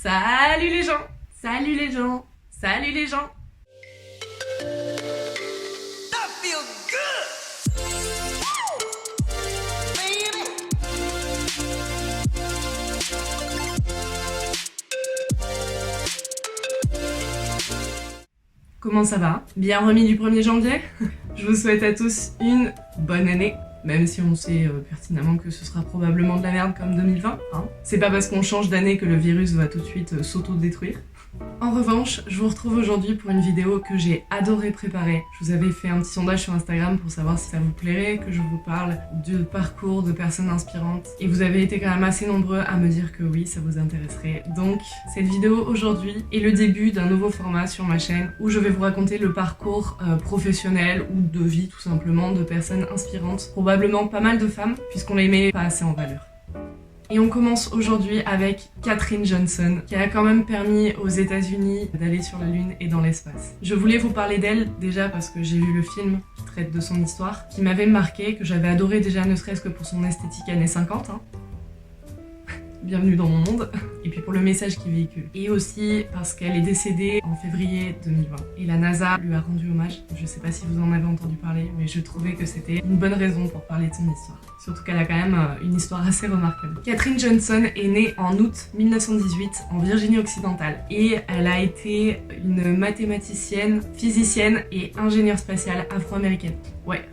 Salut les gens! Salut les gens! Salut les gens! That feel good! Baby! Comment ça va? Bien remis du 1er janvier? Je vous souhaite à tous une bonne année, même si on sait pertinemment que ce sera probablement de la merde comme 2020, hein. C'est pas parce qu'on change d'année que le virus va tout de suite s'auto-détruire. En revanche, je vous retrouve aujourd'hui pour une vidéo que j'ai adoré préparer. Je vous avais fait un petit sondage sur Instagram pour savoir si ça vous plairait que je vous parle du parcours de personnes inspirantes. Et vous avez été quand même assez nombreux à me dire que oui, ça vous intéresserait. Donc, cette vidéo aujourd'hui est le début d'un nouveau format sur ma chaîne où je vais vous raconter le parcours professionnel ou de vie tout simplement de personnes inspirantes. Probablement pas mal de femmes, puisqu'on les met pas assez en valeur. Et on commence aujourd'hui avec Katherine Johnson, qui a quand même permis aux États-Unis d'aller sur la Lune et dans l'espace. Je voulais vous parler d'elle déjà parce que j'ai vu le film qui traite de son histoire, qui m'avait marqué, que j'avais adoré déjà ne serait-ce que pour son esthétique années 50. Hein. Bienvenue dans mon monde, et puis pour le message qu'il véhicule. Et aussi parce qu'elle est décédée en février 2020. Et la NASA lui a rendu hommage. Je sais pas si vous en avez entendu parler, mais je trouvais que c'était une bonne raison pour parler de son histoire. Surtout qu'elle a quand même une histoire assez remarquable. Katherine Johnson est née en août 1918 en Virginie-Occidentale. Et elle a été une mathématicienne, physicienne et ingénieure spatiale afro-américaine. Ouais,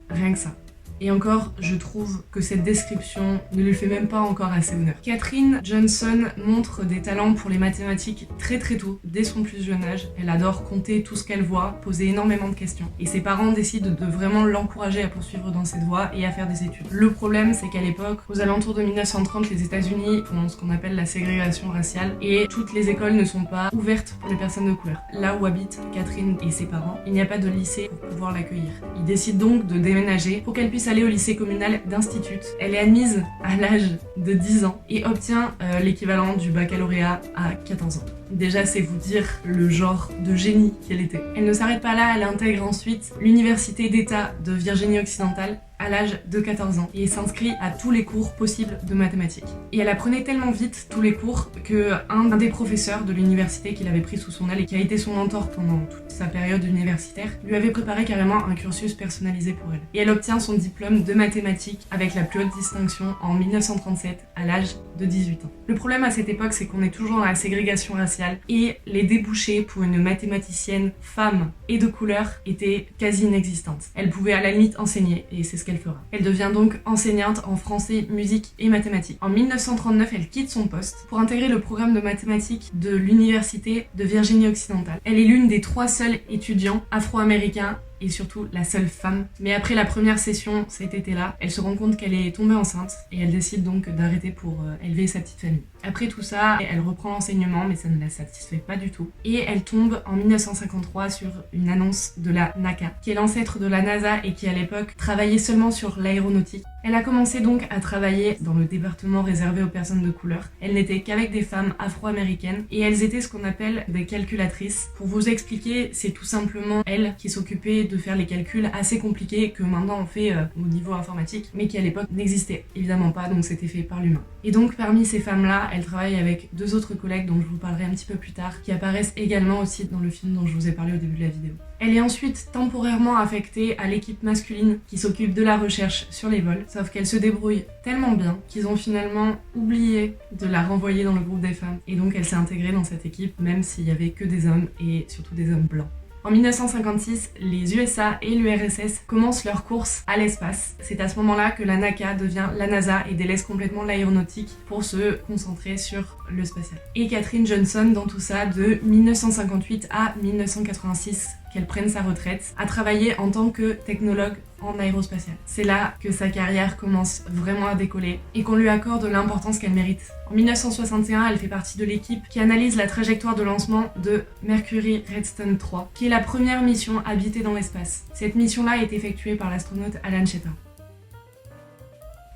rien que ça. Et encore, je trouve que cette description ne lui fait même pas encore assez honneur. Katherine Johnson montre des talents pour les mathématiques très tôt, dès son plus jeune âge. Elle adore compter tout ce qu'elle voit, poser énormément de questions. Et ses parents décident de vraiment l'encourager à poursuivre dans cette voie et à faire des études. Le problème, c'est qu'à l'époque, aux alentours de 1930, les États-Unis ont ce qu'on appelle la ségrégation raciale et toutes les écoles ne sont pas ouvertes pour les personnes de couleur. Là où habitent Katherine et ses parents, il n'y a pas de lycée pour pouvoir l'accueillir. Ils décident donc de déménager pour qu'elle puisse aller au lycée communal d'Institut. Elle est admise à l'âge de 10 ans et obtient l'équivalent du baccalauréat à 14 ans. Déjà, c'est vous dire le genre de génie qu'elle était. Elle ne s'arrête pas là, elle intègre ensuite l'université d'État de Virginie-Occidentale à l'âge de 14 ans et s'inscrit à tous les cours possibles de mathématiques. Et elle apprenait tellement vite tous les cours que un des professeurs de l'université qu'il avait pris sous son aile et qui a été son mentor pendant toute sa période universitaire lui avait préparé carrément un cursus personnalisé pour elle. Et elle obtient son diplôme de mathématiques avec la plus haute distinction en 1937 à l'âge de 18 ans. Le problème à cette époque, c'est qu'on est toujours dans la ségrégation raciale et les débouchés pour une mathématicienne femme et de couleur étaient quasi inexistantes. Elle pouvait à la limite enseigner et c'est ce qu'elle fera. Elle devient donc enseignante en français, musique et mathématiques. En 1939, elle quitte son poste pour intégrer le programme de mathématiques de l'université de Virginie-Occidentale. Elle est l'une des 3 seuls étudiants afro-américains et surtout la seule femme. Mais après la première session cet été-là, elle se rend compte qu'elle est tombée enceinte et elle décide donc d'arrêter pour élever sa petite famille. Après tout ça, elle reprend l'enseignement mais ça ne la satisfait pas du tout. Et elle tombe en 1953 sur une annonce de la NACA, qui est l'ancêtre de la NASA et qui à l'époque travaillait seulement sur l'aéronautique. Elle a commencé donc à travailler dans le département réservé aux personnes de couleur. Elle n'était qu'avec des femmes afro-américaines et elles étaient ce qu'on appelle des calculatrices. Pour vous expliquer, c'est tout simplement elles qui s'occupaient de faire les calculs assez compliqués que maintenant on fait au niveau informatique, mais qui à l'époque n'existaient évidemment pas, donc c'était fait par l'humain. Et donc parmi ces femmes-là, elle travaille avec 2 autres collègues dont je vous parlerai un petit peu plus tard, qui apparaissent également aussi dans le film dont je vous ai parlé au début de la vidéo. Elle est ensuite temporairement affectée à l'équipe masculine qui s'occupe de la recherche sur les vols, sauf qu'elle se débrouille tellement bien qu'ils ont finalement oublié de la renvoyer dans le groupe des femmes. Et donc elle s'est intégrée dans cette équipe même s'il y avait que des hommes et surtout des hommes blancs. En 1956, les USA et l'URSS commencent leur course à l'espace. C'est à ce moment-là que la NACA devient la NASA et délaisse complètement l'aéronautique pour se concentrer sur le spatial. Et Katherine Johnson, dans tout ça, de 1958 à 1986, qu'elle prenne sa retraite, a travaillé en tant que technologue en aérospatial. C'est là que sa carrière commence vraiment à décoller et qu'on lui accorde l'importance qu'elle mérite. En 1961, elle fait partie de l'équipe qui analyse la trajectoire de lancement de Mercury Redstone 3, qui est la première mission habitée dans l'espace. Cette mission-là est effectuée par l'astronaute Alan Shepard.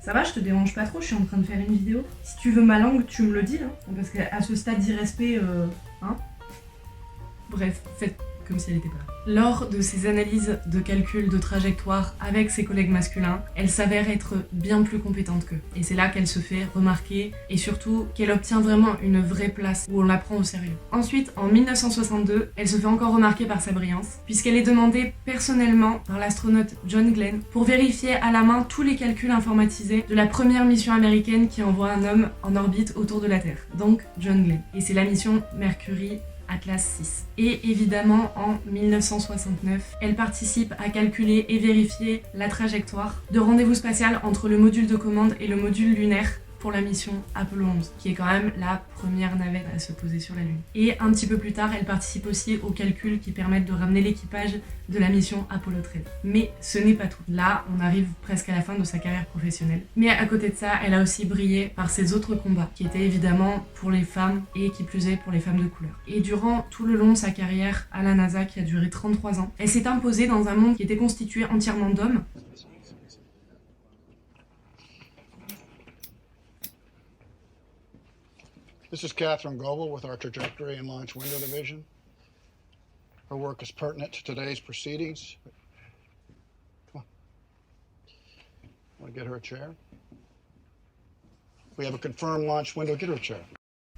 Ça va, je te dérange pas trop, je suis en train de faire une vidéo. Si tu veux ma langue, tu me le dis, hein, parce qu'à ce stade d'irrespect, hein. Bref, comme si elle était pas là. Lors de ses analyses de calcul de trajectoire avec ses collègues masculins, elle s'avère être bien plus compétente qu'eux. Et c'est là qu'elle se fait remarquer et surtout qu'elle obtient vraiment une vraie place où on la prend au sérieux. Ensuite, en 1962, elle se fait encore remarquer par sa brillance, puisqu'elle est demandée personnellement par l'astronaute John Glenn pour vérifier à la main tous les calculs informatisés de la première mission américaine qui envoie un homme en orbite autour de la Terre. Donc John Glenn. Et c'est la mission Mercury Atlas 6. Et évidemment, en 1969, elle participe à calculer et vérifier la trajectoire de rendez-vous spatial entre le module de commande et le module lunaire pour la mission Apollo 11, qui est quand même la première navette à se poser sur la Lune. Et un petit peu plus tard, elle participe aussi aux calculs qui permettent de ramener l'équipage de la mission Apollo 13. Mais ce n'est pas tout. Là, on arrive presque à la fin de sa carrière professionnelle. Mais à côté de ça, elle a aussi brillé par ses autres combats, qui étaient évidemment pour les femmes et qui plus est pour les femmes de couleur. Et durant tout le long de sa carrière à la NASA, qui a duré 33 ans, elle s'est imposée dans un monde qui était constitué entièrement d'hommes. This is Catherine Goebel with our Trajectory and Launch Window Division. Her work is pertinent to today's proceedings. Come on. Want to get her a chair? We have a confirmed launch window. Get her a chair.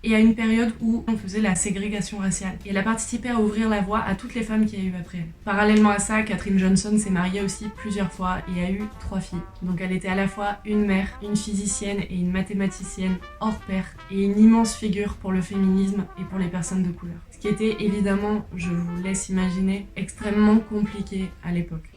Et à une période où on faisait la ségrégation raciale. Et elle a participé à ouvrir la voie à toutes les femmes qu'il y a eu après elle. Parallèlement à ça, Katherine Johnson s'est mariée aussi plusieurs fois et a eu 3 filles. Donc elle était à la fois une mère, une physicienne et une mathématicienne hors pair, et une immense figure pour le féminisme et pour les personnes de couleur. Ce qui était évidemment, je vous laisse imaginer, extrêmement compliqué à l'époque.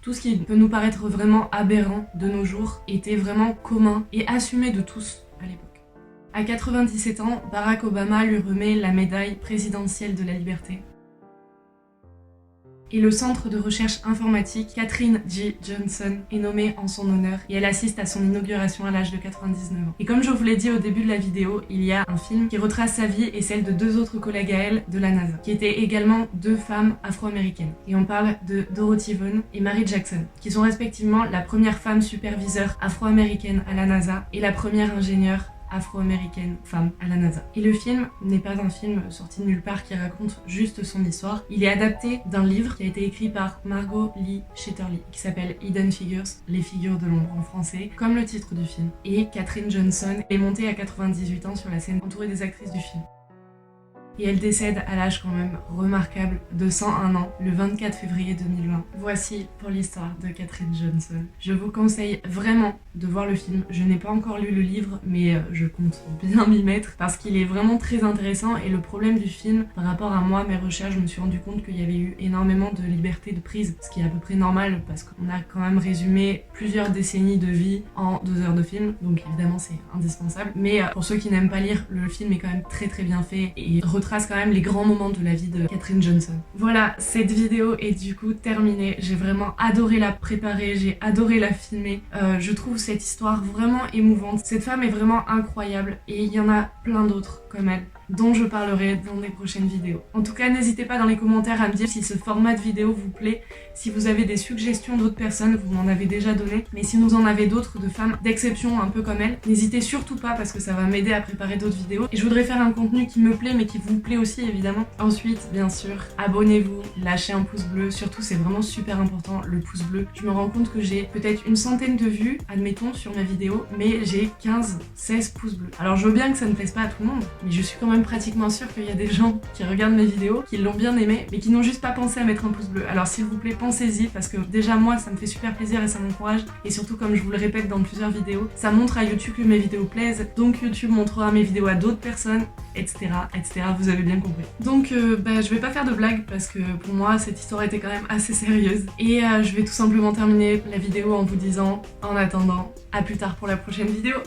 Tout ce qui peut nous paraître vraiment aberrant de nos jours était vraiment commun et assumé de tous à l'époque. À 97 ans, Barack Obama lui remet la médaille présidentielle de la liberté. Et le centre de recherche informatique Katherine G. Johnson est nommé en son honneur et elle assiste à son inauguration à l'âge de 99 ans. Et comme je vous l'ai dit au début de la vidéo, il y a un film qui retrace sa vie et celle de 2 autres collègues à elle de la NASA, qui étaient également 2 femmes afro-américaines. Et on parle de Dorothy Vaughan et Mary Jackson, qui sont respectivement la première femme superviseure afro-américaine à la NASA et la première ingénieure afro-américaine femme à la NASA. Et le film n'est pas un film sorti de nulle part qui raconte juste son histoire. Il est adapté d'un livre qui a été écrit par Margot Lee Shetterly, qui s'appelle Hidden Figures, les figures de l'ombre en français, comme le titre du film. Et Katherine Johnson est montée à 98 ans sur la scène entourée des actrices du film. Et elle décède à l'âge quand même remarquable de 101 ans, le 24 février 2020. Voici pour l'histoire de Katherine Johnson. Je vous conseille vraiment de voir le film. Je n'ai pas encore lu le livre, mais je compte bien m'y mettre parce qu'il est vraiment très intéressant. Et le problème du film, par rapport à moi, mes recherches, je me suis rendu compte qu'il y avait eu énormément de liberté de prise, ce qui est à peu près normal parce qu'on a quand même résumé plusieurs décennies de vie en 2 heures de film, donc évidemment c'est indispensable. Mais pour ceux qui n'aiment pas lire, le film est quand même très très bien fait et retrace quand même les grands moments de la vie de Katherine Johnson. Voilà, cette vidéo est du coup terminée. J'ai vraiment adoré la préparer, j'ai adoré la filmer. Je trouve cette histoire vraiment émouvante. Cette femme est vraiment incroyable et il y en a plein d'autres comme elle, dont je parlerai dans les prochaines vidéos. En tout cas, n'hésitez pas dans les commentaires à me dire si ce format de vidéo vous plaît, si vous avez des suggestions d'autres personnes, vous m'en avez déjà donné, mais si vous en avez d'autres de femmes d'exception un peu comme elle, n'hésitez surtout pas parce que ça va m'aider à préparer d'autres vidéos et je voudrais faire un contenu qui me plaît mais qui vous plaît aussi évidemment. Ensuite, bien sûr, abonnez-vous, lâchez un pouce bleu, surtout c'est vraiment super important le pouce bleu. Je me rends compte que j'ai peut-être une centaine de vues, admettons, sur ma vidéo, mais j'ai 15-16 pouces bleus. Alors je veux bien que ça ne plaise pas à tout le monde, mais je suis quand même même pratiquement sûre qu'il y a des gens qui regardent mes vidéos, qui l'ont bien aimé, mais qui n'ont juste pas pensé à mettre un pouce bleu. Alors s'il vous plaît, pensez-y, parce que déjà moi, ça me fait super plaisir et ça m'encourage. Et surtout, comme je vous le répète dans plusieurs vidéos, ça montre à YouTube que mes vidéos plaisent, donc YouTube montrera mes vidéos à d'autres personnes, etc., etc. Vous avez bien compris. Donc je vais pas faire de blagues, parce que pour moi, cette histoire était quand même assez sérieuse. Et je vais tout simplement terminer la vidéo en vous disant, en attendant, à plus tard pour la prochaine vidéo.